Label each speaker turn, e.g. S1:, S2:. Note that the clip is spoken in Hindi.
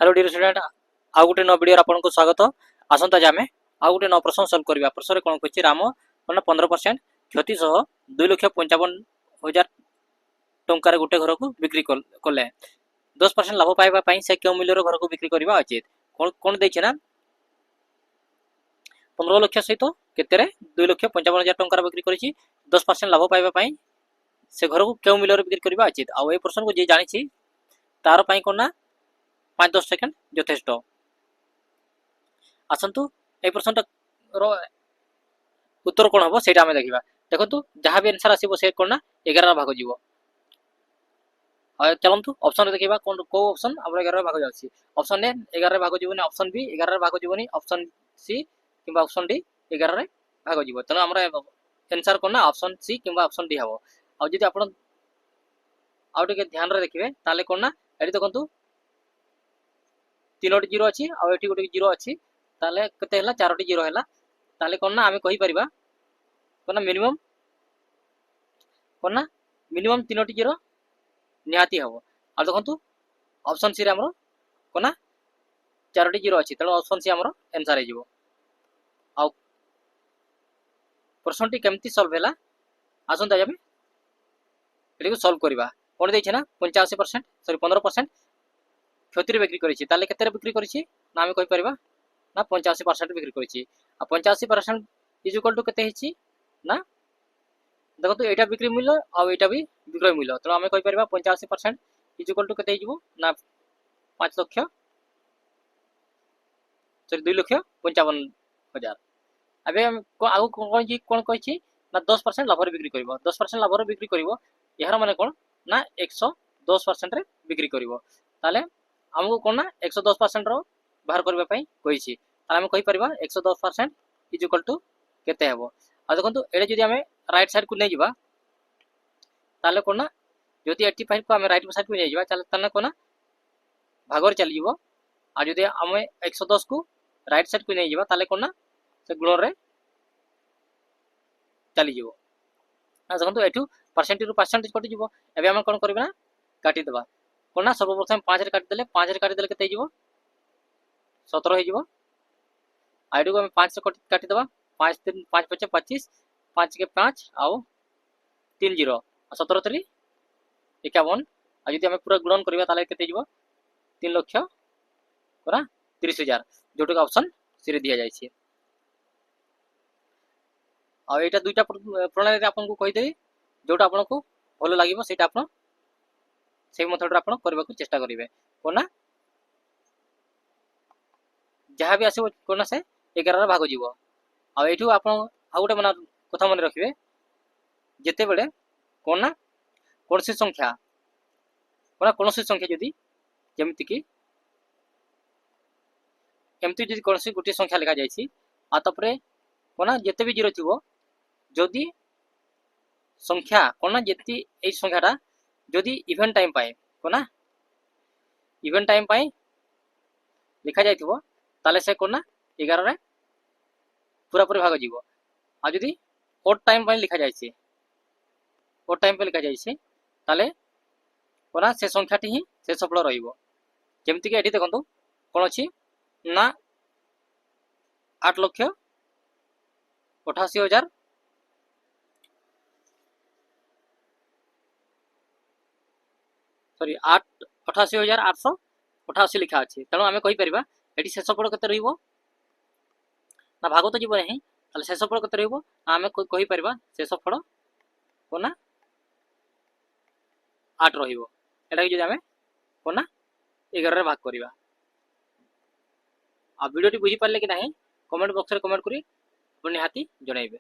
S1: हेलो डियर स्टूडेंट आउ गोटे न वीडियो आपको स्वागत। आसंता आज आम आउ गोटे न प्रश्न सल्व करवा। प्रश्न कौन कहछि राम 15% क्षति सह 2,55,000 टंकार गोटे घर को बिक्री कले 10% लाभ पाइबा से क्यों मूल्यर घर को बिक्री करवा उचित। कौन देछि ना 15 लाख सहित केते 2,55,000 टंकार बिक्री करिछि 10% लाभ पाइबा से घर को क्यों मूल्यर बिक्री करवा उचित। आ ए प्रश्न को जे जानि तार पई कोना 5-10 सेकेंड यथेष्ट। आसतु ए प्रश्न उत्तर कौन हम से देखा। देखो जहाँ भी आंसर आसो से कौन ना 11 भाग जीव। चलतु ऑप्शन देखा कौन कौ ऑप्शन आम 11 भाग जाऊँगी। ऑप्शन ए 11 भाग जीवन, ऑप्शन बी 11 भाग जीवन, ऑप्शन सी कि ऑप्शन डी 11 भाग जीव। तेणु आम आंसर कौन ना ऑप्शन सी कि ऑप्शन डी हम। आदि आप ध्यान देखिए ताले कौन ना ये देखो 3टी जीरो अच्छी आउ ये गोटे जीरो अच्छी ताले केते हला 4टी जीरो हला ताले कौन ना आमे कहि परिबा कौन ना मिनिमम 3टी जीरो निहाती हबो। आ देखंतु ऑप्शन सी रे हमरो कौन ना 4टी जीरो अच्छी तेणु ऑप्शन सी हमरो आंसर हे जिवो। आ प्रश्नटी केमती सॉल्व हैला आसंता जाबे एटिको सॉल्व करबा। कोन दैछे ना 85% सॉरी 15% क्षति बिक्री करिछि ताले केते बिक्री करिछि ना आमे कहि परिबा ना 85% बिक्री करिछि। आ 85% इज इक्वल टू केते हिछि ना देखो तो एटा बिक्री मूल्य आ एटा भी विक्रय मूल्य तो आमे कहि परिबा 85% इज इक्वल टू केते हिजबो ना 5 लाख सॉरी 2,55,000। अबे आगु कोन कहिछि ना 10% लाभ रे बिक्री करबो। 10% लाभ रे बिक्री करबो यार माने कोन ना 110% रे बिक्री करबो। ताले हमको कौन ना 110% रो बाहर करबा पई कहिछि ताले हम कहि परबा 110% इज इक्वल टू केते हेबो। आ देखंतु एडे जदि हमें राइट साइड को नै जिबा ताले कोन ना जदि 85 को हमें राइट साइड को नै जिबा ताले कोन ना भागर चली जिवो। आ जदि हमें 110 को राइट साइड को नै जिबा ताले कोन ना से गुण रे चली जिवो। आ देखंतु एठू परसेंटेज कटि जिवो। एबे हम कोन करबा ना काटि देबा कोन ना सर्वप्रथम 5 रे काटि देले केते जिवो 17 हे जिवो। आइडू को हम 5 से काटि देबा 5 3 5 5 25 5 के 5 आउ 3 0 17 3 51। आ जदि हम पूरा गुणन करबा ताले केते जिवो 3 लाख पूरा 30,000 जोटो ऑप्शन सी रे दिया जाय छै। आ एटा दुईटा प्रणाली रे आपन को कहि देई जोटा आपन को भलो लागिबो सेटा आपन से मेथड आपन करबा को चेष्टा करिवे। कोना जहाँ भी आसो कोना से 11 भाग जीव। आ एठू आपन आ गोटे मन कथा मन रखिबे जेते बेले कोना कोनसी संख्या जदि जेमिति कि एमती जदि कोनसी गोटे संख्या लिखा जायछि आ तपरे कोना जेते भी जीरो थिबो जदि संख्या कोना जेति ए संख्याटा जदि इवेंट टाइम पाए कोना इवेंट टाइम पाए लिखा जायथिबो ताले से कोना 11 रे पूरा पूरी भाग जीवो। आ जदि ओड टाइम पाए लिखा जायछि ओड टाइम पे लिखा जायछि ताले कोना से संख्याटी ही से सफल रहिबो। जेमति कि एठी देखंतु कोन अछि ना 8,88,000 सॉरी 88,888 लिखा अछि। तेणु आमे कहि परिबा एठी शेष फल केते रहिबो ना भाग तो जीव नहीं ताले शेष फल केते रहिबो आमे कहि परिबा शेष फल कोना 8 रहिबो। एटा कि जदि आमे कोना 11 रे भाग करिबा। आ वीडियो टी बुझी पारले कि नहीं कमेंट बॉक्स रे कमेंट करी अपने हाथी जणाइबे।